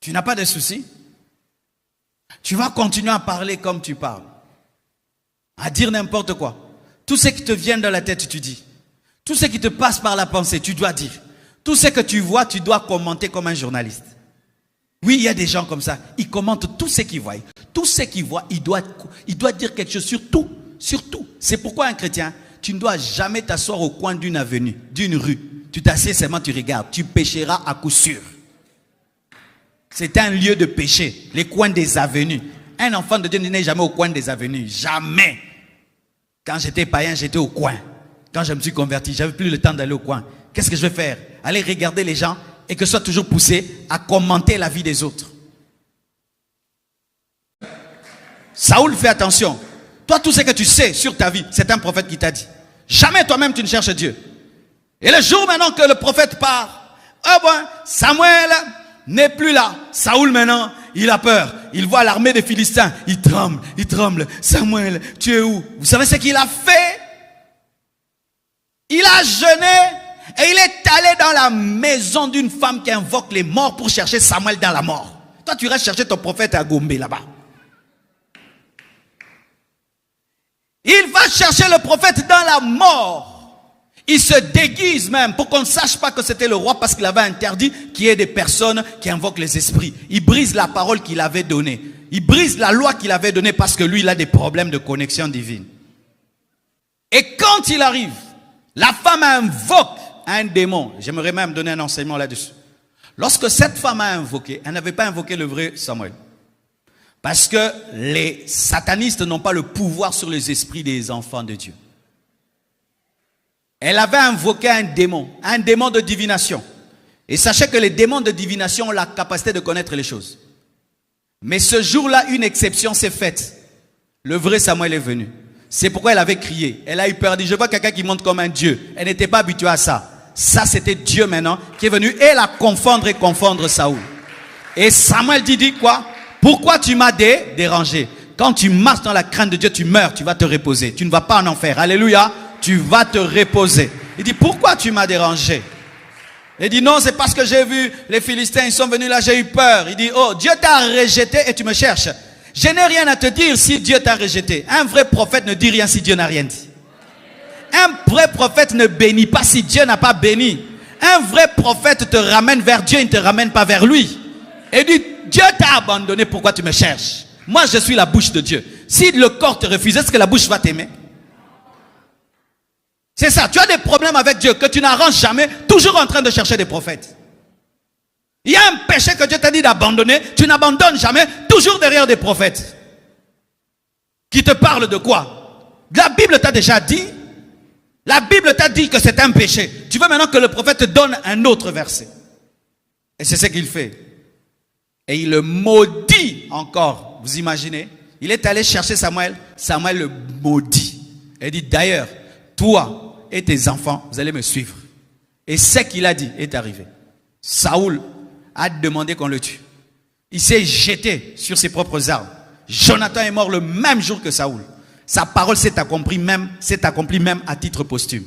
Tu n'as pas de soucis. Tu vas continuer à parler comme tu parles. À dire n'importe quoi. Tout ce qui te vient dans la tête, tu dis. Tout ce qui te passe par la pensée, tu dois dire. Tout ce que tu vois, tu dois commenter comme un journaliste. Oui, il y a des gens comme ça. Ils commentent tout ce qu'ils voient. Tout ce qu'ils voient, il doit dire quelque chose sur tout. Sur tout. C'est pourquoi un chrétien, tu ne dois jamais t'asseoir au coin d'une avenue, d'une rue. Tu t'assieds seulement, tu regardes. Tu pécheras à coup sûr. C'est un lieu de péché, les coins des avenues. Un enfant de Dieu n'est jamais au coin des avenues. Jamais. Quand j'étais païen, j'étais au coin. Quand je me suis converti, j'avais plus le temps d'aller au coin. Qu'est-ce que je vais faire? Aller regarder les gens et que je sois toujours poussé à commenter la vie des autres. Saoul, fais attention. Toi, tout ce que tu sais sur ta vie, c'est un prophète qui t'a dit. Jamais toi-même tu ne cherches Dieu. Et le jour maintenant que le prophète part, oh bon, Samuel n'est plus là. Saoul maintenant, il a peur. Il voit l'armée des Philistins. Il tremble. Samuel, tu es où? Vous savez ce qu'il a fait? Il a jeûné et il est allé dans la maison d'une femme qui invoque les morts pour chercher Samuel dans la mort. Toi, tu iras chercher ton prophète à Gombe là-bas. Il va chercher le prophète dans la mort. Il se déguise même pour qu'on ne sache pas que c'était le roi parce qu'il avait interdit qu'il y ait des personnes qui invoquent les esprits. Il brise la parole qu'il avait donnée. Il brise la loi qu'il avait donnée parce que lui, il a des problèmes de connexion divine. Et quand il arrive, la femme invoque un démon. J'aimerais même donner un enseignement là-dessus. Lorsque cette femme a invoqué, elle n'avait pas invoqué le vrai Samuel. Parce que les satanistes n'ont pas le pouvoir sur les esprits des enfants de Dieu. Elle avait invoqué un démon de divination. Et sachez que les démons de divination ont la capacité de connaître les choses. Mais ce jour-là, une exception s'est faite. Le vrai Samuel est venu. C'est pourquoi elle avait crié. Elle a eu peur. Elle dit, je vois quelqu'un qui monte comme un Dieu. Elle n'était pas habituée à ça. Ça, c'était Dieu maintenant qui est venu et la confondre Saoul. Et Samuel dit quoi? Pourquoi tu m'as dérangé? Quand tu marches dans la crainte de Dieu, tu meurs, tu vas te reposer. Tu ne vas pas en enfer. Alléluia. Tu vas te reposer. Il dit, pourquoi tu m'as dérangé? Il dit, non, c'est parce que j'ai vu les Philistins, ils sont venus là, j'ai eu peur. Il dit, oh, Dieu t'a rejeté et tu me cherches. Je n'ai rien à te dire si Dieu t'a rejeté. Un vrai prophète ne dit rien si Dieu n'a rien dit. Un vrai prophète ne bénit pas si Dieu n'a pas béni. Un vrai prophète te ramène vers Dieu, il ne te ramène pas vers lui. Et dit, Dieu t'a abandonné, pourquoi tu me cherches? Moi, je suis la bouche de Dieu. Si le corps te refuse, est-ce que la bouche va t'aimer? C'est ça, tu as des problèmes avec Dieu que tu n'arranges jamais, toujours en train de chercher des prophètes. Il y a un péché que Dieu t'a dit d'abandonner, tu n'abandonnes jamais, toujours derrière des prophètes. Qui te parlent de quoi? La Bible t'a déjà dit. La Bible t'a dit que c'est un péché. Tu veux maintenant que le prophète te donne un autre verset. Et c'est ce qu'il fait. Et il le maudit encore. Vous imaginez? Il est allé chercher Samuel. Samuel le maudit. Et dit, d'ailleurs, toi et tes enfants, vous allez me suivre. Et ce qu'il a dit est arrivé. Saoul a demandé qu'on le tue. Il s'est jeté sur ses propres armes. Jonathan est mort le même jour que Saoul. Sa parole s'est accomplie même à titre posthume.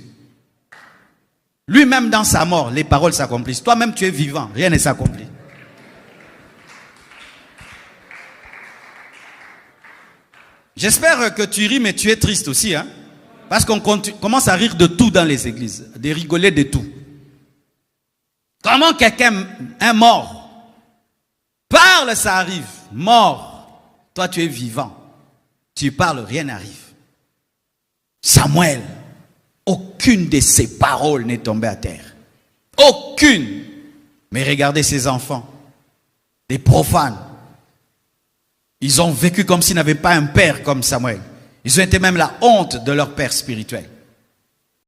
Lui-même dans sa mort, les paroles s'accomplissent. Toi-même tu es vivant, rien ne s'accomplit. J'espère que tu ris, mais tu es triste aussi, hein? Parce qu'on commence à rire de tout dans les églises, de rigoler de tout. Comment quelqu'un, un mort, parle, ça arrive. Mort, toi tu es vivant. Tu parles, rien n'arrive. Samuel, aucune de ses paroles n'est tombée à terre. Aucune. Mais regardez ces enfants, des profanes. Ils ont vécu comme s'ils n'avaient pas un père comme Samuel. Ils ont été même la honte de leur père spirituel.